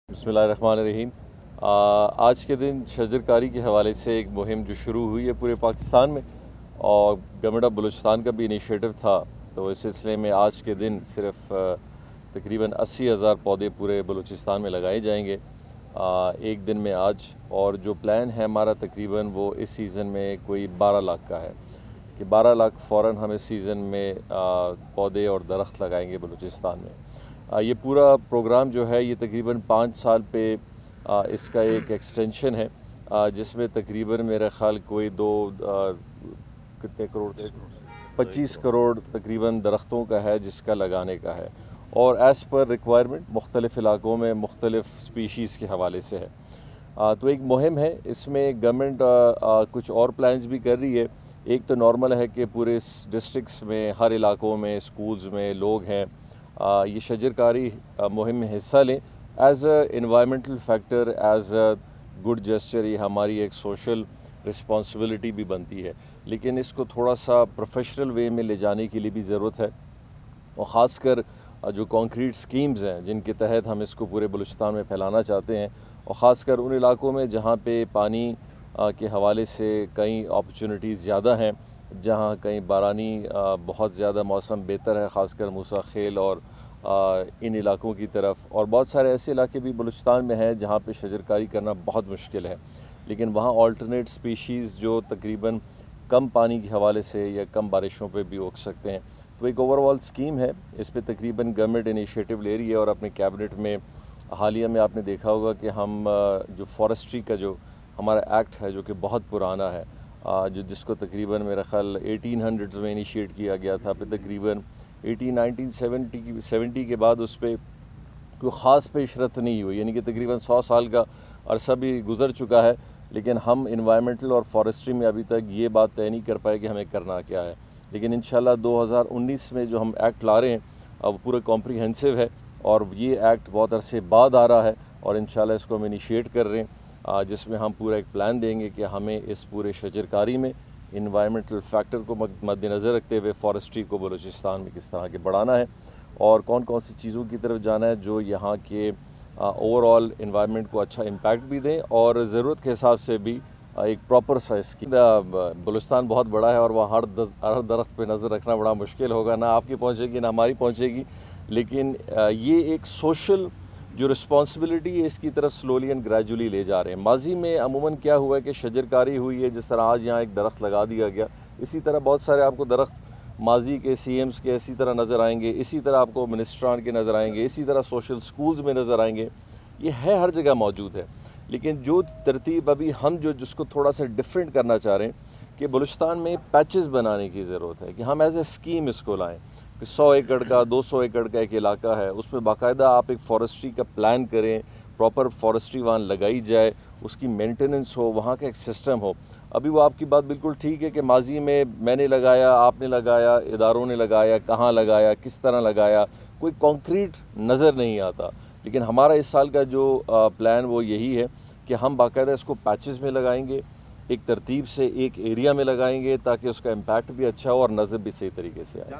बिस्मिल्लाहिर्रहमानिर्रहीम। आज के दिन शजरकारी के हवाले से एक मुहिम जो शुरू हुई है पूरे पाकिस्तान में, और गवर्नमेंट ऑफ बलूचिस्तान का भी इनिशिएटिव था। तो इस सिलसिले में आज के दिन सिर्फ तकरीबन 80,000 पौधे पूरे बलूचिस्तान में लगाए जाएंगे एक दिन में आज। और जो प्लान है हमारा तकरीबन वो इस सीज़न में कोई 12 लाख का है कि 12 लाख फ़ौरन हम इस सीज़न में पौधे और दरख्त लगाएंगे बलूचिस्तान में। ये पूरा प्रोग्राम जो है ये तकरीबन 5 साल पे इसका एक एक्सटेंशन है, जिसमें तकरीबन मेरा ख़्याल कोई कितने करोड़ 25 करोड़ तकरीबन दरख्तों का है जिसका लगाने का है, और एज़ पर रिक्वायरमेंट मुख्तलिफ़ इलाकों में मुख्तलिफ़ स्पीशीज़ के हवाले से है। तो एक मुहिम है, इसमें गवर्नमेंट कुछ और प्लान्स भी कर रही है। एक तो नॉर्मल है कि पूरे डिस्ट्रिक्ट्स में हर इलाकों में स्कूल्स में लोग हैं ये शजरकारी मुहिम में हिस्सा लें as a environmental factor, as a good gesture. ये हमारी एक सोशल रिस्पॉन्सिबिलिटी भी बनती है, लेकिन इसको थोड़ा सा प्रोफेशनल वे में ले जाने के लिए भी ज़रूरत है, और ख़ासकर जो कॉन्क्रीट स्कीम्स हैं जिनके तहत हम इसको पूरे बलूचिस्तान में फैलाना चाहते हैं, और ख़ासकर उन इलाकों में जहाँ पे पानी के हवाले से कई अपॉर्चुनिटीज़ ज़्यादा हैं, जहाँ कहीं बारानी बहुत ज़्यादा मौसम बेहतर है, ख़ासकर मूसा खेल और इन इलाकों की तरफ। और बहुत सारे ऐसे इलाके भी बलूचिस्तान में हैं जहाँ पे शजरकारी करना बहुत मुश्किल है, लेकिन वहाँ ऑल्टरनेट स्पीशीज़ जो तकरीबन कम पानी के हवाले से या कम बारिशों पे भी उग सकते हैं। तो एक ओवरऑल स्कीम है, इस पे तकरीबन गवर्नमेंट इनिशिएटिव ले रही है, और अपने कैबिनेट में हालिया में आपने देखा होगा कि हम जो फॉरेस्ट्री का जो हमारा एक्ट है जो कि बहुत पुराना है, जिसको तकरीबन मेरा ख़्याल 1800s में इनिशिएट किया गया था, फिर तकरीबन 1970 के बाद उस पर कोई ख़ास पेशरत नहीं हुई, यानी कि तकरीबन 100 साल का अरसा भी गुज़र चुका है, लेकिन हम इन्वायरमेंटल और फॉरेस्ट्री में अभी तक ये बात तय नहीं कर पाए कि हमें करना क्या है। लेकिन इंशाल्लाह 2019 में जो हम एक्ट ला रहे हैं अब पूरा कॉम्प्रिहेंसिव है, और ये एक्ट बहुत अरसे बाद आ रहा है, और इंशाल्लाह इसको हम इनिशिएट कर रहे हैं, जिसमें हम पूरा एक प्लान देंगे कि हमें इस पूरे शजरकारी में इन्वायरमेंटल फैक्टर को मद्देनज़र रखते हुए फॉरेस्ट्री को बलूचिस्तान में किस तरह के बढ़ाना है, और कौन कौन सी चीज़ों की तरफ जाना है जो यहाँ के ओवरऑल इन्वायरमेंट को अच्छा इम्पैक्ट भी दें, और ज़रूरत के हिसाब से भी एक प्रॉपर साइज़ की। बलूचिस्तान बहुत बड़ा है और वहाँ हर दरख्त पे नज़र रखना बड़ा मुश्किल होगा, ना आपकी पहुँचेगी ना हमारी पहुँचेगी, लेकिन ये एक सोशल जो रिस्पॉन्सिबिलिटी है इसकी तरफ स्लोली एंड ग्रेजुअली ले जा रहे हैं। माजी में अमूमन क्या हुआ है कि शजरकारी हुई है, जिस तरह आज यहाँ एक दरख्त लगा दिया गया, इसी तरह बहुत सारे आपको दरख्त माजी के CMs के इसी तरह नज़र आएंगे, इसी तरह आपको मिनिस्ट्रान के नज़र आएंगे, इसी तरह सोशल स्कूल्स में नज़र आएंगे। ये है, हर जगह मौजूद है, लेकिन जो तरतीब अभी हम जिसको थोड़ा सा डिफरेंट करना चाह रहे हैं कि बलूचिस्तान में पैचेस बनाने की ज़रूरत है, कि हम एज ए स्कीम इसको लाएँ कि 100 एकड़ का 200 एकड़ का एक इलाका है, उसमें बाकायदा आप एक फॉरेस्ट्री का प्लान करें, प्रॉपर फॉरेस्ट्री वहाँ लगाई जाए, उसकी मेंटेनेंस हो, वहाँ का एक सिस्टम हो। अभी वो आपकी बात बिल्कुल ठीक है कि माजी में मैंने लगाया, आपने लगाया, इदारों ने लगाया, कहाँ लगाया, किस तरह लगाया, कोई कॉन्क्रीट नज़र नहीं आता। लेकिन हमारा इस साल का जो प्लान वो यही है कि हम बाकायदा इसको पैचेस में लगाएंगे, एक तरतीब से एक एरिया में लगाएंगे, ताकि उसका इम्पैक्ट भी अच्छा हो और नज़र भी सही तरीके से आए।